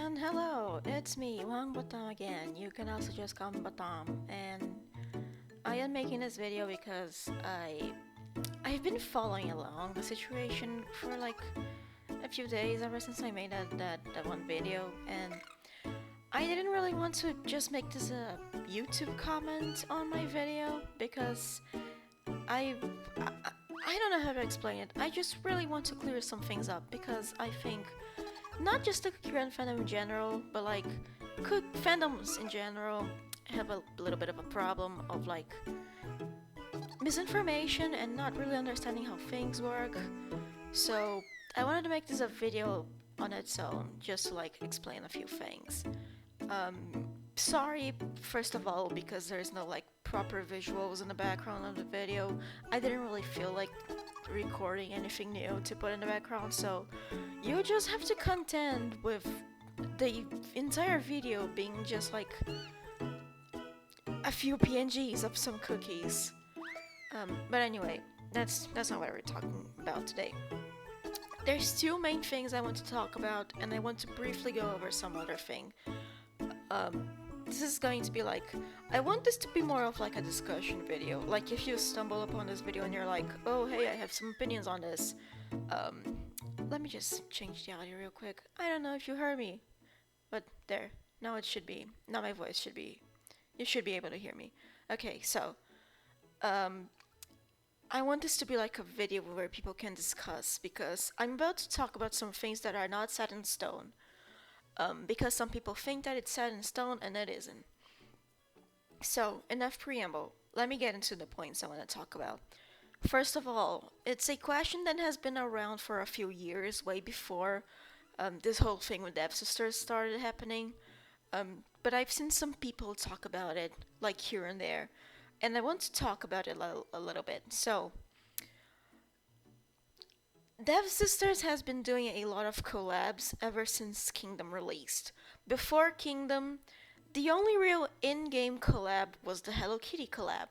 And hello, it's me, Wang Batam again. You can also just call me Batam. And I am making this video because I've been following along the situation for like a few days ever since I made that one video, and I didn't really want to just make this a YouTube comment on my video because I I, I don't know how to explain it. I just really want to clear some things up because I think not just the Korean fandom in general, but like fandoms in general have a little bit of a problem of like misinformation and not really understanding how things work. So I wanted to make this a video on its own, just to like explain a few things. Um, Sorry, first of all, because there's no like proper visuals in the background of the video. I didn't really feel like recording anything new to put in the background, so you just have to contend with the entire video being just like a few PNGs of some cookies. But anyway, that's not what we're talking about today. There's two main things I want to talk about, and I want to briefly go over some other thing. Um, this is going to be like, I want this to be more of like a discussion video. Like if you stumble upon this video and you're like, oh hey, I have some opinions on this. Um, Let me just change the audio real quick. I don't know if you heard me, but there. Now it should be. Now my voice should be. You should be able to hear me. Okay, so um, I want this to be like a video where people can discuss because I'm about to talk about some things that are not set in stone. Because some people think that it's set in stone and it isn't. So, enough preamble. Let me get into the points I want to talk about. First of all, it's a question that has been around for a few years, way before this whole thing with devsis started happening. But I've seen some people talk about it, like here and there, and I want to talk about it a little bit. So, devsis has been doing a lot of collabs ever since Kingdom released. Before Kingdom, the only real in-game collab was the Hello Kitty collab,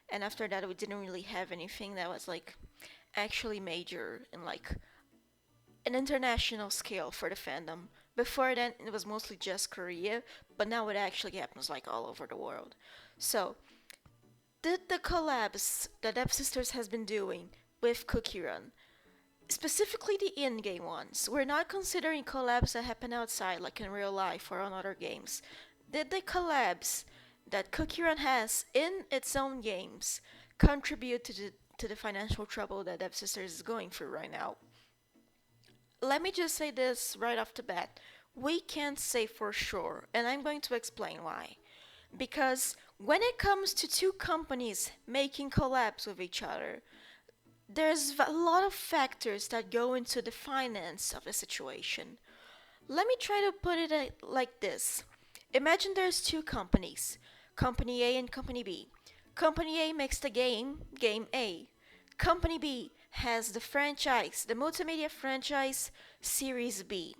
and after that we didn't really have anything that was like actually major in like an international scale for the fandom. Before then it was mostly just Korea, but now it actually happens like all over the world. So the collabs that devsis has been doing with Cookie Run, specifically the in-game ones, we're not considering collabs that happen outside like in real life or on other games. Did the collabs that Cookie Run has in its own games contribute to the financial trouble that devsis is going through right now? Let me just say this right off the bat. We can't say for sure, and I'm going to explain why. Because when it comes to two companies making collabs with each other, there's a lot of factors that go into the finance of the situation. Let me try to put it like this. Imagine there's two companies, Company A and Company B. Company A makes the game, Game A. Company B has the franchise, the multimedia franchise, Series B.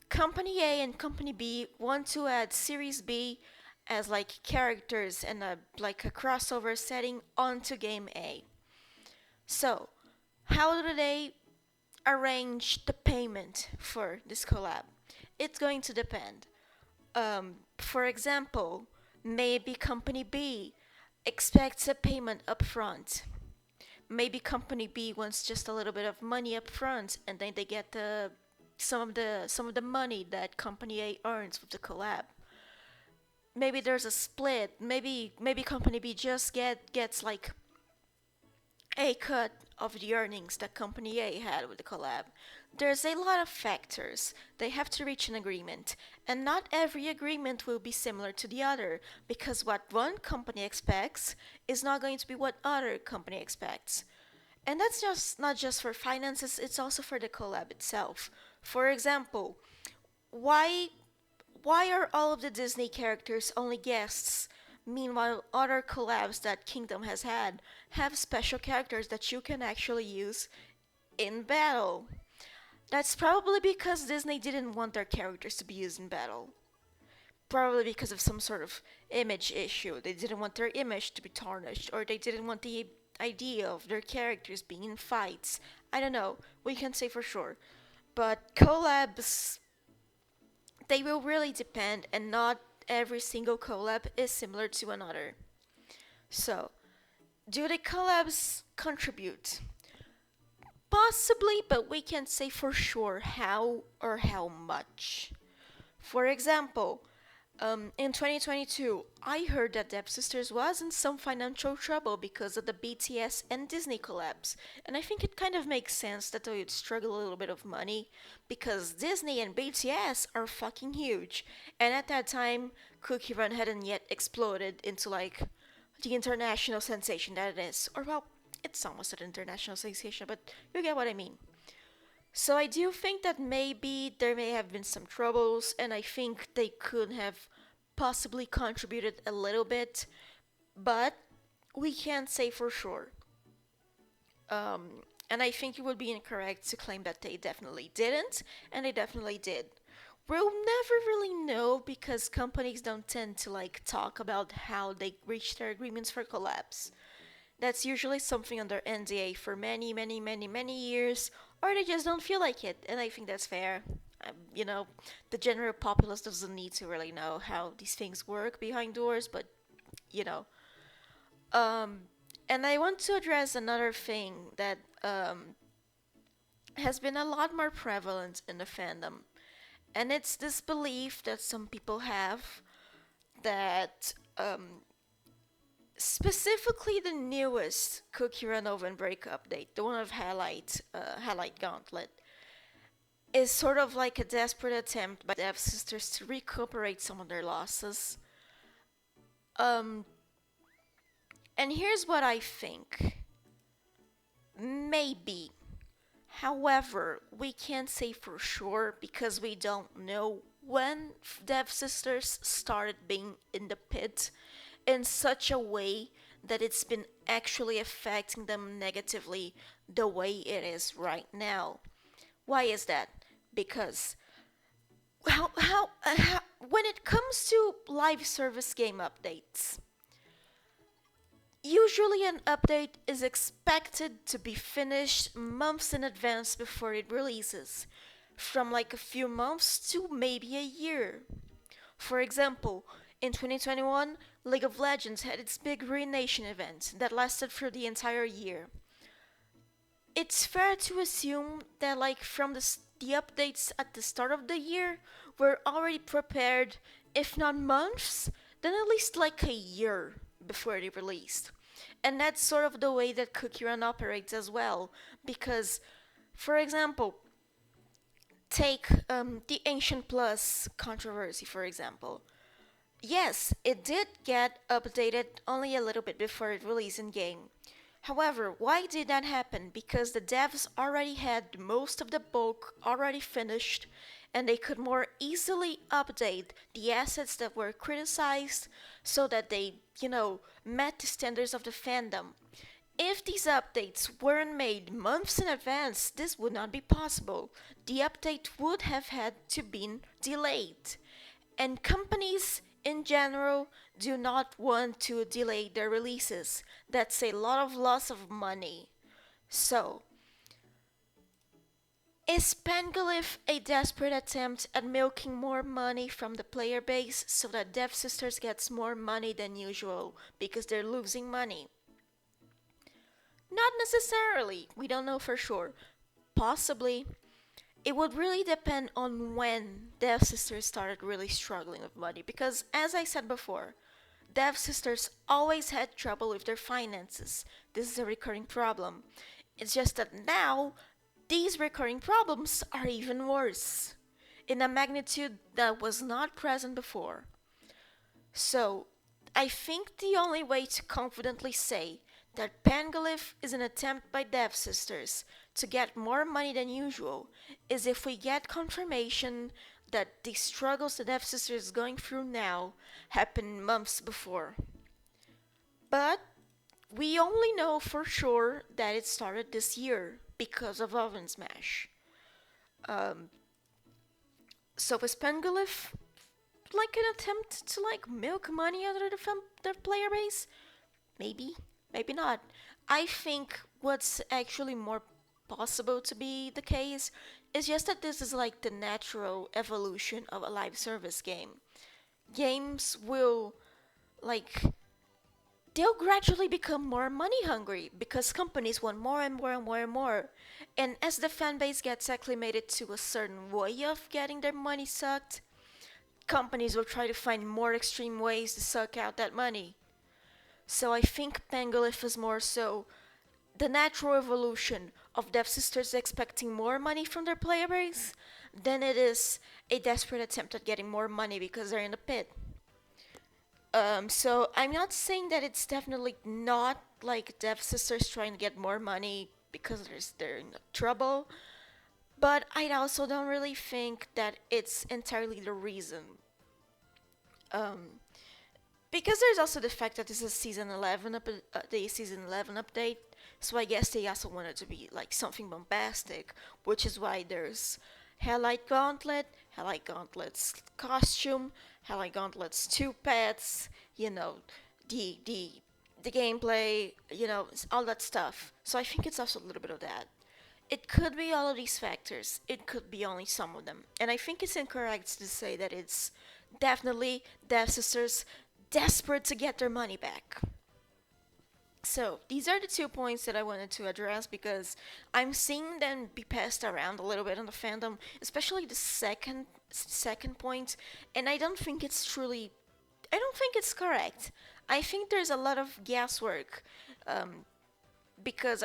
Company A and Company B want to add Series B as like characters and like a crossover setting onto Game A. So, how do they arrange the payment for this collab? It's going to depend. For example, maybe Company B expects a payment up front. Maybe Company B wants just a little bit of money up front, and then they get some of the money that Company A earns with the collab. Maybe there's a split. Maybe Company B just gets like a cut of the earnings that Company A had with the collab. There's a lot of factors. They have to reach an agreement, and not every agreement will be similar to the other, because what one company expects is not going to be what other company expects. And that's just not just for finances, it's also for the collab itself. For example, why why are all of the Disney characters only guests? Meanwhile, other collabs that Kingdom has had have special characters that you can actually use in battle. That's probably because Disney didn't want their characters to be used in battle. Probably because of some sort of image issue. They didn't want their image to be tarnished, or they didn't want the idea of their characters being in fights. I don't know. We can't say for sure. But collabs they will really depend, and not every single collab is similar to another. So, do the collabs contribute? Possibly, but we can't say for sure how or how much. For example, in 2022, I heard that Depp Sisters was in some financial trouble because of the BTS and Disney collabs, and I think it kind of makes sense that they would struggle a little bit of money because Disney and BTS are fucking huge, and at that time, Cookie Run hadn't yet exploded into like the international sensation that it is, or well, it's almost an international sensation, but you get what I mean. So I do think that maybe there may have been some troubles, and I think they could have possibly contributed a little bit, but we can't say for sure. And I think it would be incorrect to claim that they definitely didn't, and they definitely did. We'll never really know because companies don't tend to like talk about how they reach their agreements for collabs. That's usually something under NDA for many, many, many, many years, or they just don't feel like it, and I think that's fair. You know, the general populace doesn't need to really know how these things work behind doors, but you know. Um, and I want to address another thing that has been a lot more prevalent in the fandom, and it's this belief that some people have that specifically the newest Cookie Run Oven Break update, the one of Highlight Gauntlet, is sort of like a desperate attempt by Dev Sisters to recuperate some of their losses. Um, and here's what I think. Maybe. However, we can't say for sure because we don't know when Dev Sisters started being in the pit in such a way that it's been actually affecting them negatively the way it is right now. Why is that? Because when it comes to live service game updates, usually an update is expected to be finished months in advance before it releases, from like a few months to maybe a year. For example, in 2021, League of Legends had its big Ruination event that lasted for the entire year. It's fair to assume that like from the updates at the start of the year were already prepared, if not months, then at least like a year before they released. And that's sort of the way that Cookie Run operates as well, because, for example, take the Ancient Plus controversy, for example. Yes, it did get updated only a little bit before it released in game. However, why did that happen? Because the devs already had most of the bulk already finished, and they could more easily update the assets that were criticized so that they, met the standards of the fandom. If these updates weren't made months in advance, this would not be possible. The update would have had to be delayed. And companies in general do not want to delay their releases. That's a lot of loss of money. So, is Pangolith a desperate attempt at milking more money from the player base so that Dev Sisters gets more money than usual because they're losing money? Not necessarily. We don't know for sure. Possibly. It would really depend on when Dev Sisters started really struggling with money because, as I said before, Dev Sisters always had trouble with their finances. This is a recurring problem. It's just that now these recurring problems are even worse in a magnitude that was not present before. So, I think the only way to confidently say that Pangolith is an attempt by Dev Sisters to get more money than usual is if we get confirmation that the struggles the Dev Sisters is going through now happened months before. But we only know for sure that it started this year because of Oven Smash. Um, so is Pangolith like an attempt to like milk money out of the player base? Maybe, maybe not. I think what's actually more possible to be the case It's just that this is like the natural evolution of a live service game. Games will like they'll gradually become more money hungry because companies want more and more and more and more. And as the fan base gets acclimated to a certain way of getting their money sucked, companies will try to find more extreme ways to suck out that money. So I think Pangolith is more so the natural evolution of Dev Sisters expecting more money from their player base than it is a desperate attempt at getting more money because they're in the pit. So I'm not saying that it's definitely not like Dev Sisters trying to get more money because they're in trouble, but I also don't really think that it's entirely the reason. Um, because there's also the fact that this is the season 11 update, so I guess they also wanted to be like something bombastic, which is why there's Hellite Gauntlet's costume, Hellite Gauntlet's two pets, you know, the the the gameplay, all that stuff. So I think it's also a little bit of that. It could be all of these factors. It could be only some of them. And I think it's incorrect to say that it's definitely Dev Sisters desperate to get their money back. So these are the 2 points that I wanted to address because I'm seeing them be passed around a little bit in the fandom, especially the second point, and I don't think it's correct. I think there's a lot of guesswork, um, because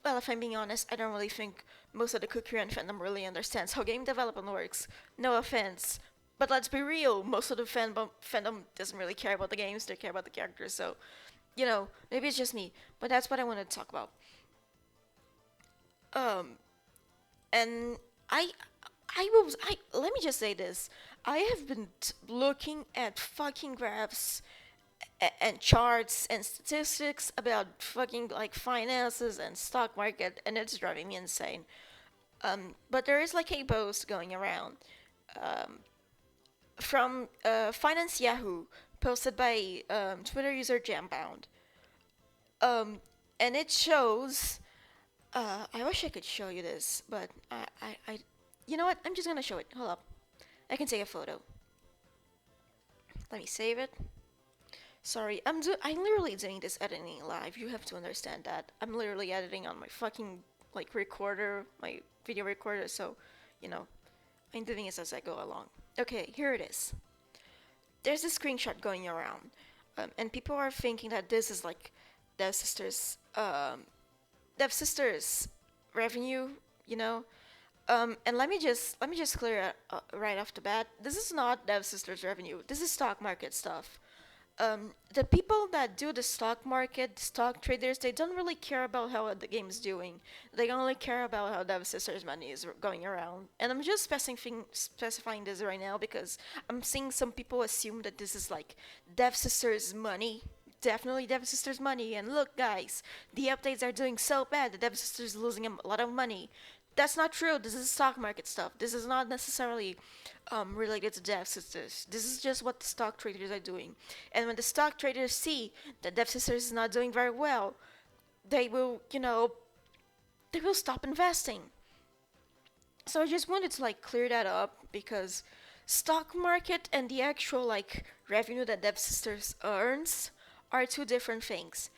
well, if I'm being honest, I don't really think most of the Korean fandom really understands how game development works. No offense, but let's be real. Most of the fandom doesn't really care about the games; they care about the characters. So, maybe it's just me, but that's what I wanted to talk about. Um, and I, I let me just say this: I have been looking at fucking graphs and charts and statistics about fucking like finances and stock market, and it's driving me insane. But there is like a post going around, um, from Finance Yahoo, posted by Twitter user Jambound, um, and it shows. I wish I could show you this, but you know what? I'm just gonna show it. Hold up. I can take a photo. Let me save it. Sorry, I'm literally doing this editing live. You have to understand that. I'm literally editing on my fucking like recorder, my video recorder, so you know, I'm doing this as I go along. Okay, here it is. There's a screenshot going around, and people are thinking that this is like Dev Sisters, Dev Sisters revenue, you know. And let me just clear it right off the bat. This is not Dev Sisters revenue. This is stock market stuff. The people that do the stock market, stock traders, they don't really care about how the game is doing. They only care about how Dev Sisters money is going around. And I'm just specifying this right now because I'm seeing some people assume that this is like Dev Sisters money. Definitely Dev Sisters money. And look, guys, the updates are doing so bad. The Dev Sisters losing a lot of money. That's not true. This is stock market stuff. This is not necessarily related to Dev Sisters. This is just what the stock traders are doing. And when the stock traders see that Dev Sisters is not doing very well, they will, they will stop investing. So I just wanted to like clear that up because stock market and the actual like revenue that Dev Sisters earns are two different things.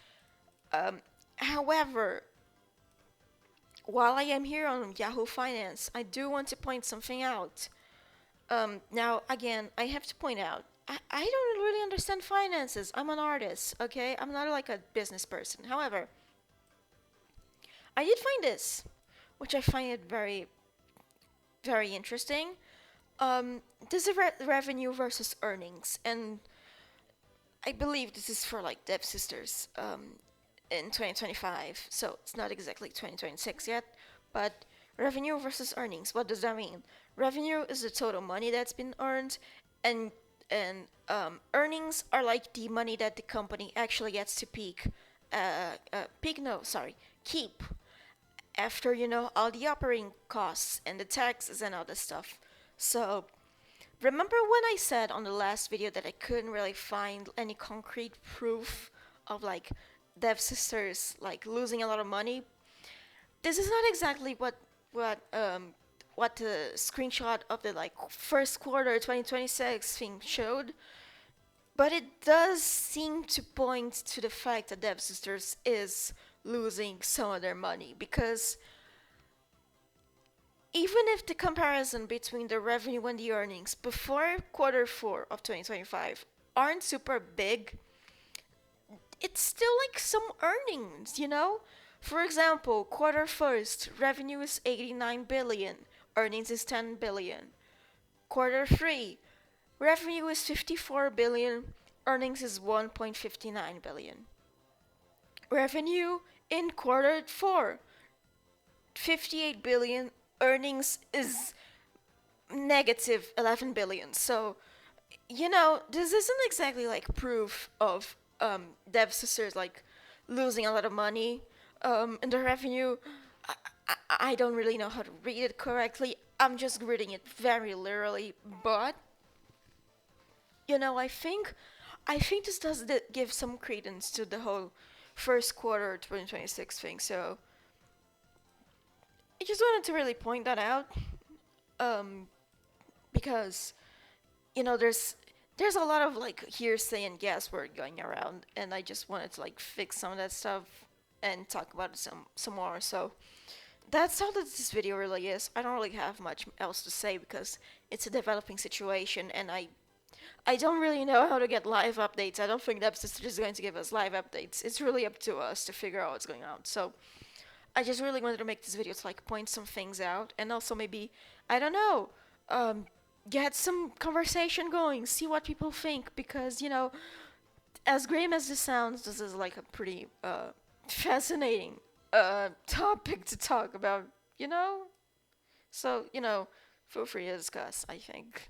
However, while I am here on Yahoo Finance, I do want to point something out. Now, again, I have to point out, I don't really understand finances. I'm an artist, okay? I'm not like a business person. However, I did find this, which I find it very, very interesting. This is revenue versus earnings, and I believe this is for like Dev Sisters in 2025, so it's not exactly 2026 yet, but revenue versus earnings. What does that mean? Revenue is the total money that's been earned, and earnings are like the money that the company actually gets to keep after all the operating costs and the taxes and all this stuff. So remember when I said on the last video that I couldn't really find any concrete proof of like Dev Sisters like losing a lot of money? This is not exactly what what what the screenshot of the like first quarter 2026 thing showed, but it does seem to point to the fact that Dev Sisters is losing some of their money because even if the comparison between the revenue and the earnings before quarter 4 of 2025 aren't super big, it's still like some earnings, you know? For example, quarter first, revenue is 89 billion, earnings is 10 billion. Quarter 3, revenue is 54 billion, earnings is 1.59 billion. Revenue in quarter 4, 58 billion, earnings is negative 11 billion. So, this isn't exactly like proof of Dev Sisters like losing a lot of money in the revenue. I, I don't really know how to read it correctly. I'm just reading it very literally, but I think this does give some credence to the whole first quarter 2026 thing. So I just wanted to really point that out, um, because there's a lot of like hearsay and guesswork going around, and I just wanted to like fix some of that stuff and talk about it some more. So that's all that this video really is. I don't really have much else to say because it's a developing situation, and I don't really know how to get live updates. I don't think Napster is going to give us live updates. It's really up to us to figure out what's going on. So I just really wanted to make this video to like point some things out, and also maybe, I don't know, um, get some conversation going, see what people think, because as grim as this sounds, this is like a pretty fascinating topic to talk about. You know, so feel free to discuss, I think.